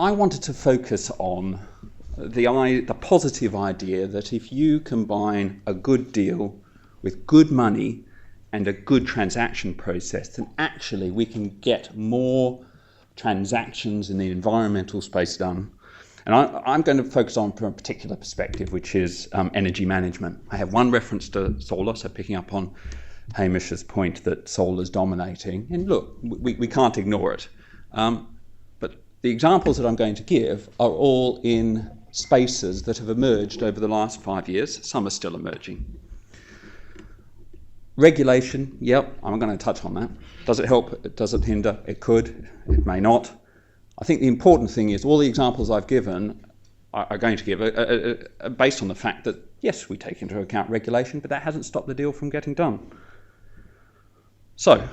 I wanted to focus on the positive idea that if you combine a good deal with good money and a good transaction process, then actually we can get more transactions in the environmental space done. And I'm going to focus on from a particular perspective, which is energy management. I have one reference to solar, so picking up on Hamish's point that solar is dominating. And look, we can't ignore it. But the examples that I'm going to give are all in spaces that have emerged over the last 5 years. Some are still emerging. Regulation, yep, I'm going to touch on that. Does it help? Does it hinder? It could, it may not. I think the important thing is all the examples I've given are going to give are based on the fact that, yes, we take into account regulation, but that hasn't stopped the deal from getting done. So,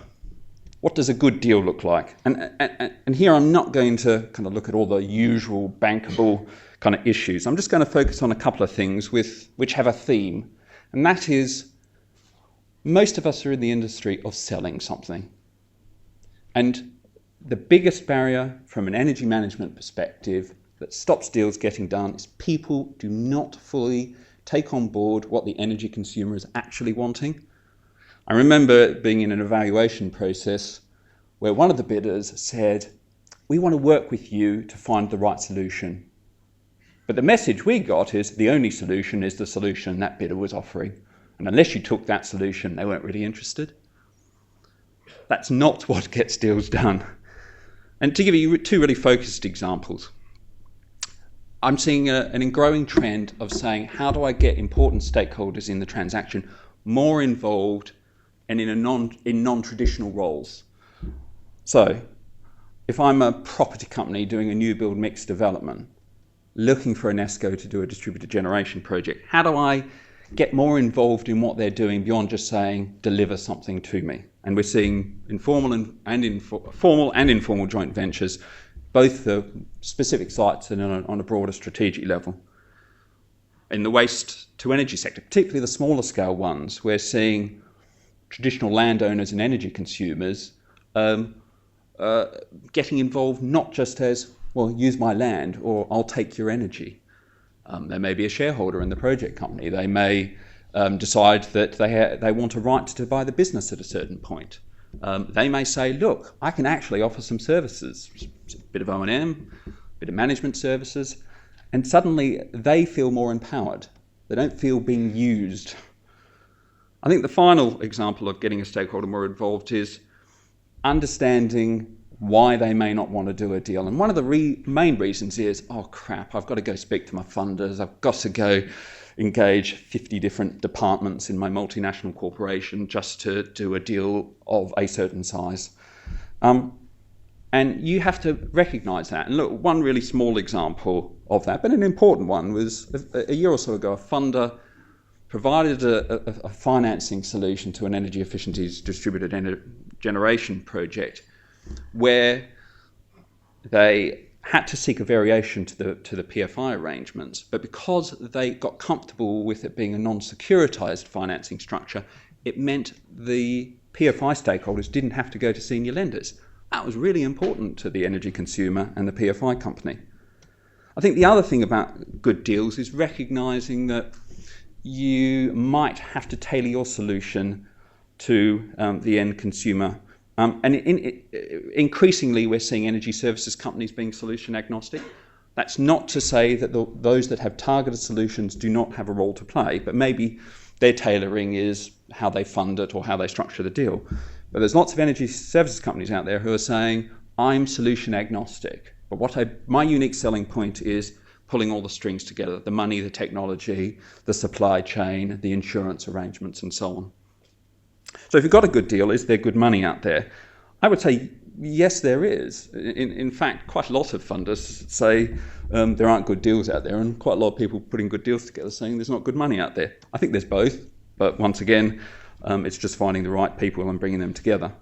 what does a good deal look like? And here I'm not going to kind of look at all the usual bankable kind of issues. I'm just going to focus on a couple of things which have a theme, and that is most of us are in the industry of selling something. And the biggest barrier from an energy management perspective that stops deals getting done is people do not fully take on board what the energy consumer is actually wanting. I remember being in an evaluation process where one of the bidders said, "We want to work with you to find the right solution." But the message we got is the only solution is the solution that bidder was offering. And unless you took that solution, they weren't really interested. That's not what gets deals done. And to give you two really focused examples, I'm seeing an growing trend of saying, how do I get important stakeholders in the transaction more involved and in non-traditional roles? So, if I'm a property company doing a new build mixed development, looking for an ESCO to do a distributed generation project, how do I get more involved in what they're doing beyond just saying, deliver something to me? And we're seeing formal and informal joint ventures, both for specific sites and on a broader strategic level. In the waste to energy sector, particularly the smaller scale ones, we're seeing traditional landowners and energy consumers getting involved not just as, well, use my land or I'll take your energy. They may be a shareholder in the project company. They may decide that they want a right to buy the business at a certain point. They may say, look, I can actually offer some services, a bit of O&M, a bit of management services, and suddenly they feel more empowered. They don't feel being used. I think the final example of getting a stakeholder more involved is understanding why they may not want to do a deal. And one of the main reasons is, oh crap, I've got to go speak to my funders, I've got to go engage 50 different departments in my multinational corporation just to do a deal of a certain size. And you have to recognise that. And look, one really small example of that, but an important one, was a year or so ago, a funder provided a financing solution to an energy efficiency distributed generation project where they had to seek a variation to the PFI arrangements, but because they got comfortable with it being a non-securitized financing structure, it meant the PFI stakeholders didn't have to go to senior lenders. That was really important to the energy consumer and the PFI company. I think the other thing about good deals is recognising that you might have to tailor your solution to the end consumer. And increasingly, we're seeing energy services companies being solution agnostic. That's not to say that those that have targeted solutions do not have a role to play, but maybe their tailoring is how they fund it or how they structure the deal. But there's lots of energy services companies out there who are saying, I'm solution agnostic. But my unique selling point is pulling all the strings together, the money, the technology, the supply chain, the insurance arrangements, and so on. So if you've got a good deal, is there good money out there? I would say, yes, there is. In fact, quite a lot of funders say there aren't good deals out there, and quite a lot of people putting good deals together saying there's not good money out there. I think there's both, but once again, it's just finding the right people and bringing them together.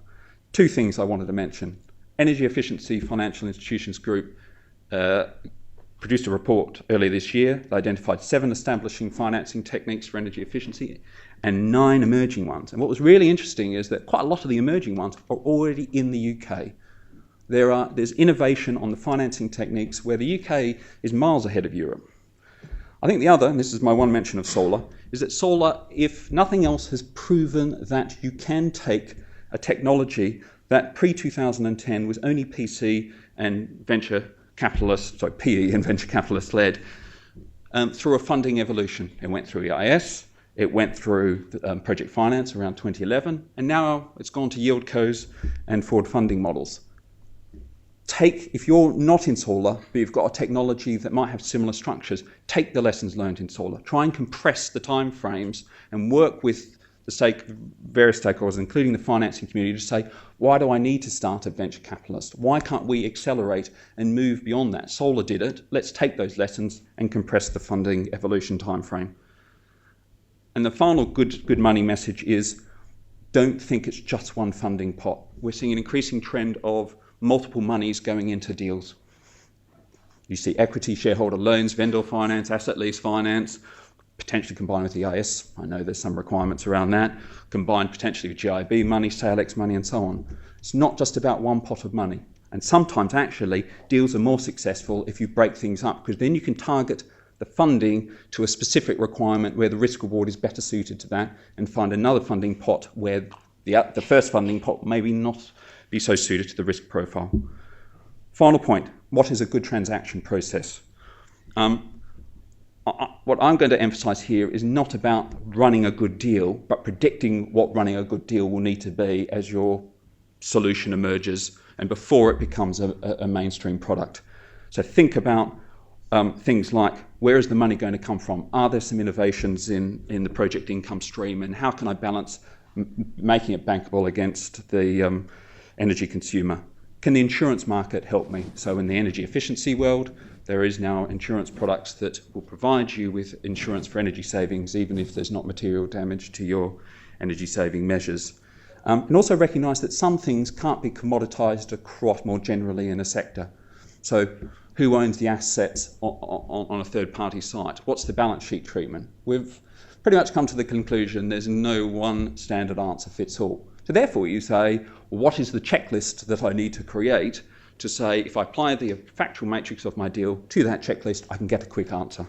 Two things I wanted to mention. Energy Efficiency Financial Institutions Group produced a report earlier this year. They identified 7 establishing financing techniques for energy efficiency and 9 emerging ones. And what was really interesting is that quite a lot of the emerging ones are already in the UK. there's innovation on the financing techniques where the UK is miles ahead of Europe. I think the other, and this is my one mention of solar, is that solar, if nothing else, has proven that you can take a technology that pre-2010 was only PC and venture capitalist, sorry, PE and venture capitalist led, through a funding evolution. It went through EIS, it went through project finance around 2011, and now it's gone to yield cos and forward funding models. If you're not in solar, but you've got a technology that might have similar structures, take the lessons learned in solar. Try and compress the time frames and work with the various stakeholders, including the financing community, to say, why do I need to start a venture capitalist? Why can't we accelerate and move beyond that? Solar did it. Let's take those lessons and compress the funding evolution time frame. And the final good money message is, don't think it's just one funding pot. We're seeing an increasing trend of multiple monies going into deals. You see equity, shareholder loans, vendor finance, asset lease finance, potentially combined with EIS. I know there's some requirements around that. Combined potentially with GIB money, SAILEX money, and so on. It's not just about one pot of money. And sometimes, actually, deals are more successful if you break things up, because then you can target the funding to a specific requirement where the risk reward is better suited to that, and find another funding pot where the first funding pot maybe not be so suited to the risk profile. Final point, what is a good transaction process? What I'm going to emphasise here is not about running a good deal, but predicting what running a good deal will need to be as your solution emerges and before it becomes a mainstream product. So think about things like, where is the money going to come from? Are there some innovations in the project income stream, and how can I balance making it bankable against the energy consumer? Can the insurance market help me? So in the energy efficiency world, there is now insurance products that will provide you with insurance for energy savings, even if there's not material damage to your energy saving measures. And also recognise that some things can't be commoditised across more generally in a sector. So who owns the assets on a third party site? What's the balance sheet treatment? We've pretty much come to the conclusion there's no one standard answer fits all. So therefore you say, what is the checklist that I need to create to say, if I apply the factual matrix of my deal to that checklist, I can get a quick answer.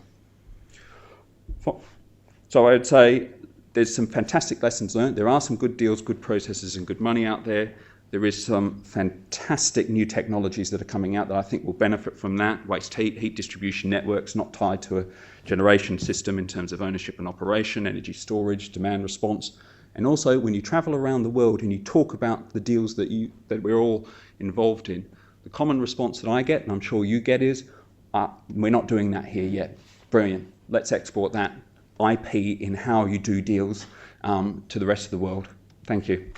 So I would say there's some fantastic lessons learned. There are some good deals, good processes, and good money out there. There is some fantastic new technologies that are coming out that I think will benefit from that. Waste heat distribution networks not tied to a generation system in terms of ownership and operation, energy storage, demand response. And also, when you travel around the world and you talk about the deals that we're all involved in, the common response that I get, and I'm sure you get, is, we're not doing that here yet. Brilliant. Let's export that IP in how you do deals to the rest of the world. Thank you.